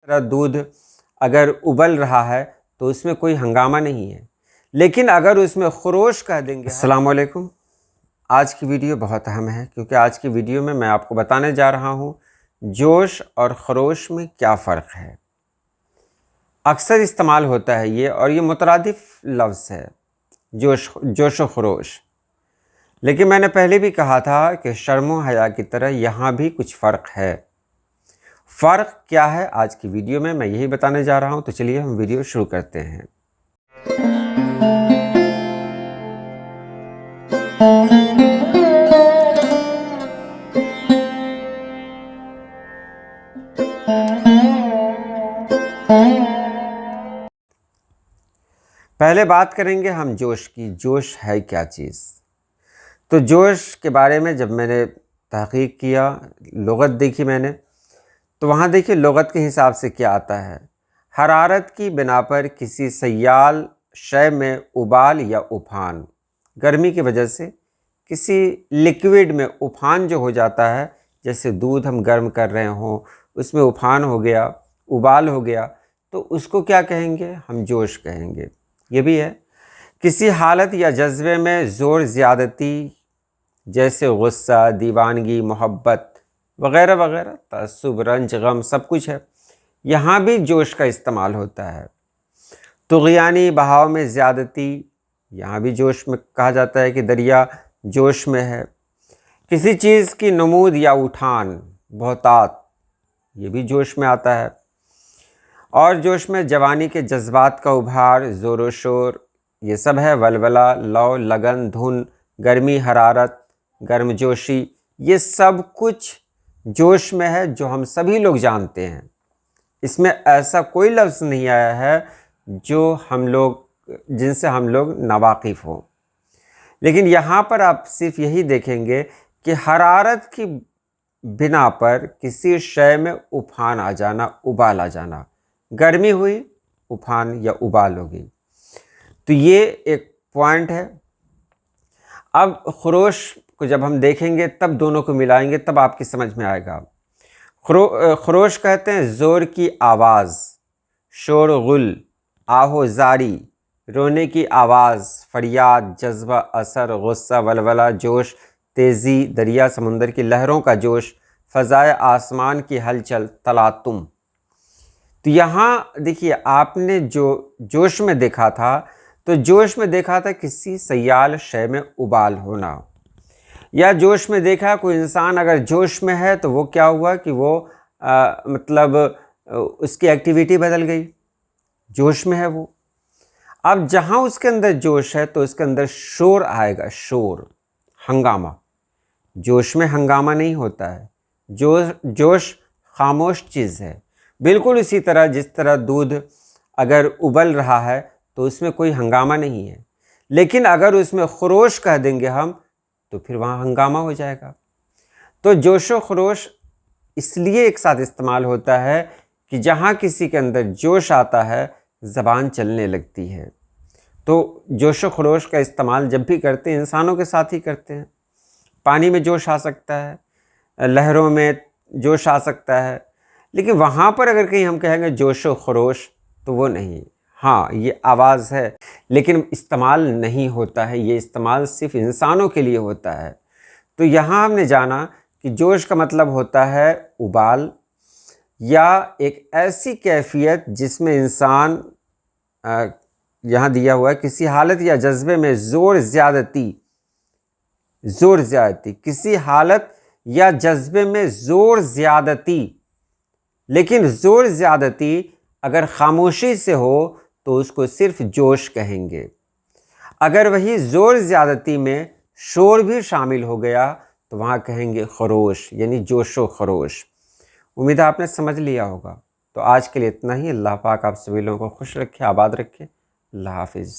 دودھ اگر ابل رہا ہے تو اس میں کوئی ہنگامہ نہیں ہے، لیکن اگر اس میں خروش کہہ دیں گے۔ السلام علیکم۔ آج کی ویڈیو بہت اہم ہے کیونکہ آج کی ویڈیو میں آپ کو بتانے جا رہا ہوں جوش اور خروش میں کیا فرق ہے۔ اکثر استعمال ہوتا ہے یہ، اور یہ مترادف لفظ ہے، جوش و خروش۔ لیکن میں نے پہلے بھی کہا تھا کہ شرم و حیا کی طرح یہاں بھی کچھ فرق ہے۔ فرق کیا ہے آج کی ویڈیو میں یہی بتانے جا رہا ہوں، تو چلیے ہم ویڈیو شروع کرتے ہیں۔ پہلے بات کریں گے ہم جوش کی۔ جوش ہے کیا چیز؟ تو جوش کے بارے میں جب میں نے تحقیق کیا، لغت دیکھی میں نے، تو وہاں دیکھیے لغت کے حساب سے کیا آتا ہے۔ حرارت کی بنا پر کسی سیال شے میں ابال یا ابھان، گرمی کی وجہ سے کسی لیکوڈ میں ابھان جو ہو جاتا ہے، جیسے دودھ ہم گرم کر رہے ہوں، اس میں ابھان ہو گیا، ابال ہو گیا، تو اس کو کیا کہیں گے؟ ہم جوش کہیں گے۔ یہ بھی ہے کسی حالت یا جذبے میں زور زیادتی، جیسے غصہ، دیوانگی، محبت وغیرہ وغیرہ، تعصب، رنج، غم، سب کچھ ہے۔ یہاں بھی جوش کا استعمال ہوتا ہے۔ طغیانی بہاؤ میں زیادتی، یہاں بھی جوش میں کہا جاتا ہے کہ دریا جوش میں ہے۔ کسی چیز کی نمود یا اٹھان، بہتات، یہ بھی جوش میں آتا ہے۔ اور جوش میں جوانی کے جذبات کا ابھار، زور و شور، یہ سب ہے۔ ولولہ، لو، لگن، دھن، گرمی، حرارت، گرم جوشی، یہ سب کچھ جوش میں ہے جو ہم سبھی لوگ جانتے ہیں۔ اس میں ایسا کوئی لفظ نہیں آیا ہے جن سے ہم لوگ ناواقف ہوں۔ لیکن یہاں پر آپ صرف یہی دیکھیں گے کہ حرارت کی بنا پر کسی شے میں ابھان آ جانا، ابال آ جانا، گرمی ہوئی، ابھان یا ابال ہوگی، تو یہ ایک پوائنٹ ہے۔ اب خروش کو جب ہم دیکھیں گے تب دونوں کو ملائیں گے، تب آپ کی سمجھ میں آئے گا۔ خروش کہتے ہیں زور کی آواز، شور غل، آہو زاری، رونے کی آواز، فریاد، جذبہ، اثر، غصہ، ولولہ، جوش، تیزی، دریا سمندر کی لہروں کا جوش، فضائے آسمان کی ہلچل، تلاطم۔ تو یہاں دیکھیے آپ نے جو جوش میں دیکھا تھا، تو جوش میں دیکھا تھا کسی سیال شے میں ابال ہونا، یا جوش میں دیکھا کوئی انسان اگر جوش میں ہے تو وہ کیا ہوا کہ وہ اس کی ایکٹیویٹی بدل گئی، جوش میں ہے وہ۔ اب جہاں اس کے اندر جوش ہے تو اس کے اندر شور آئے گا، شور، ہنگامہ۔ جوش میں ہنگامہ نہیں ہوتا ہے، جوش خاموش چیز ہے۔ بالکل اسی طرح جس طرح دودھ اگر ابل رہا ہے تو اس میں کوئی ہنگامہ نہیں ہے، لیکن اگر اس میں خروش کہہ دیں گے ہم تو پھر وہاں ہنگامہ ہو جائے گا۔ تو جوش و خروش اس لیے ایک ساتھ استعمال ہوتا ہے کہ جہاں کسی کے اندر جوش آتا ہے زبان چلنے لگتی ہے۔ تو جوش و خروش کا استعمال جب بھی کرتے ہیں انسانوں کے ساتھ ہی کرتے ہیں۔ پانی میں جوش آ سکتا ہے، لہروں میں جوش آ سکتا ہے، لیکن وہاں پر اگر کہیں ہم کہیں گے جوش و خروش تو وہ نہیں۔ ہاں یہ آواز ہے لیکن استعمال نہیں ہوتا ہے، یہ استعمال صرف انسانوں کے لیے ہوتا ہے۔ تو یہاں ہم نے جانا کہ جوش کا مطلب ہوتا ہے ابال، یا ایک ایسی کیفیت جس میں انسان یہاں دیا ہوا ہے کسی حالت یا جذبے میں زور زیادتی، کسی حالت یا جذبے میں زور زیادتی، لیکن زور زیادتی اگر خاموشی سے ہو تو اس کو صرف جوش کہیں گے۔ اگر وہی زور زیادتی میں شور بھی شامل ہو گیا تو وہاں کہیں گے خروش، یعنی جوش و خروش۔ امید ہے آپ نے سمجھ لیا ہوگا۔ تو آج کے لیے اتنا ہی۔ اللہ پاک آپ سبھی لوگوں کو خوش رکھے، آباد رکھے۔ اللہ حافظ۔